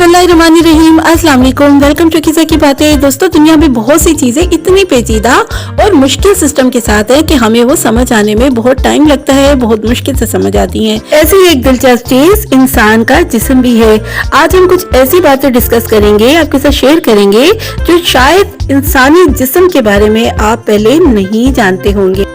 बिस्मिल्लाहिर्रहमानिर्रहीम, अस्सलाम वालेकुम। वेलकम टू किस्सा की बातें। दोस्तों, दुनिया में बहुत सी चीजें इतनी पेचीदा और मुश्किल सिस्टम के साथ है कि हमें वो समझ आने में बहुत टाइम लगता है, बहुत मुश्किल से समझ आती हैं। ऐसी ही एक दिलचस्प चीज इंसान का जिस्म भी है। आज हम कुछ ऐसी बातें डिस्कस करेंगे, आपके साथ शेयर करेंगे जो शायद इंसानी जिस्म के बारे में आप पहले नहीं जानते होंगे।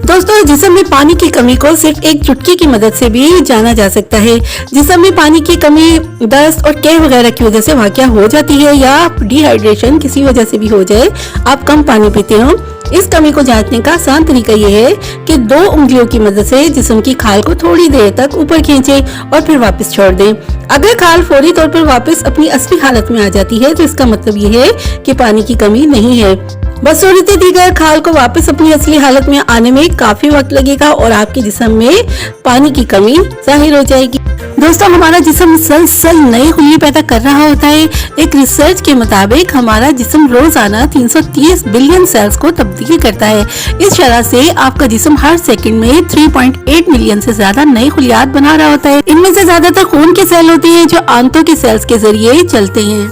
दोस्तों, जिस्म में पानी की कमी को सिर्फ एक चुटकी की मदद से भी जाना जा सकता है। जिस्म में पानी की कमी दस्त और कैं वगैरह की वजह से वाक़या हो जाती है, या डिहाइड्रेशन किसी वजह से भी हो जाए, आप कम पानी पीते हो। इस कमी को जांचने का आसान तरीका यह है कि 2 उंगलियों की मदद से जिस्म की खाल को थोड़ी देर तक ऊपर खींचें और फिर वापस छोड़ दें। अगर खाल फौरी तौर पर वापस अपनी असली हालत में आ जाती है तो इसका मतलब यह है कि पानी की कमी नहीं है। बसूरत दीगर खाल को वापस अपनी असली हालत में आने में काफी वक्त लगेगा और आपके जिस्म में पानी की कमी जाहिर हो जाएगी। दोस्तों, हमारा जिस्म मुसलसल नए खुलिये पैदा कर रहा होता है। एक रिसर्च के मुताबिक हमारा जिस्म रोजाना 330 बिलियन सेल्स को तब्दील करता है। इस शरह से आपका जिस्म हर सेकंड में 3.8 मिलियन से ज्यादा नए खुलियात बना रहा होता है। इनमें से ज्यादातर खून के सेल होते हैं जो आंतों के सेल्स के जरिए चलते हैं।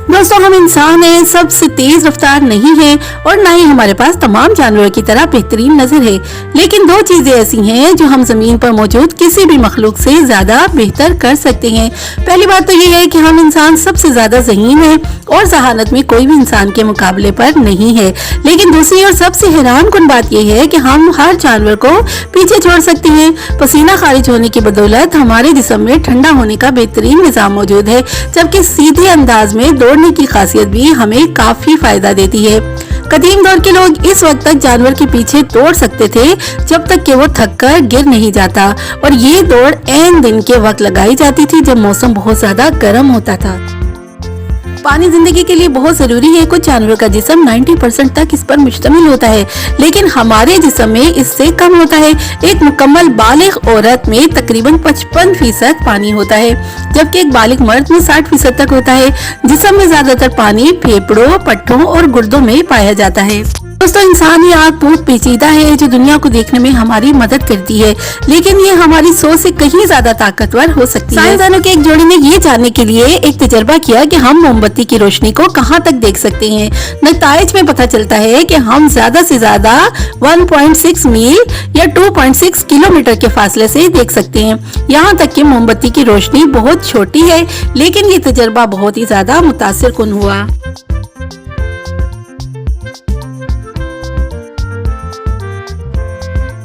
दोस्तों, हम इंसान हैं, सबसे तेज रफ्तार नहीं है और ना ही हमारे पास तमाम जानवरों की तरह बेहतरीन नजर है। लेकिन 2 चीजें ऐसी हैं जो हम जमीन पर मौजूद किसी भी मखलूक से ज्यादा बेहतर कर सकते हैं। पहली बात तो ये है कि हम इंसान सबसे ज्यादा ज़हीन हैं और जहानत में कोई भी इंसान के मुकाबले पर नहीं है। लेकिन दूसरी और सबसे हैरान कुन बात यह है कि हम हर जानवर को पीछे छोड़ सकते हैं। पसीना खारिज होने की बदौलत हमारे जिस्म में ठंडा होने का बेहतरीन निजाम मौजूद है, जबकि सीधे अंदाज में दौड़ने की खासियत भी हमें काफी फायदा देती है। कदीम दौर के लोग इस वक्त तक जानवर के पीछे दौड़ सकते थे जब तक कि वो थक कर गिर नहीं जाता, और ये दौड़ ऐन दिन के वक्त लगाई जाती थी जब मौसम बहुत ज्यादा गर्म होता था। पानी जिंदगी के लिए बहुत जरूरी है। कुछ जानवरों का जिस्म 90% तक इस पर मुश्तमिल होता है, लेकिन हमारे जिस्म में इससे कम होता है। एक मुकम्मल बालिग औरत में तकरीबन 55% पानी होता है, जबकि एक बालिग मर्द में 60% तक होता है। जिस्म में ज्यादातर पानी फेफड़ों, पट्टों और गुर्दों में पाया जाता है। दोस्तों, इंसानी आंख बहुत पेचीदा है जो दुनिया को देखने में हमारी मदद करती है, लेकिन ये हमारी सोच से कहीं ज्यादा ताकतवर हो सकती है। साइंसदानों के एक जोड़ी ने ये जानने के लिए एक तजर्बा किया कि हम मोमबत्ती की रोशनी को कहाँ तक देख सकते हैं। नताइज में पता चलता है कि हम ज्यादा से ज्यादा 1.6 मील या 2.6 किलोमीटर के फासले से देख सकते हैं। यहाँ तक कि मोमबत्ती की रोशनी बहुत छोटी है, लेकिन ये तजर्बा बहुत ही ज्यादा मुतासिर कुन हुआ।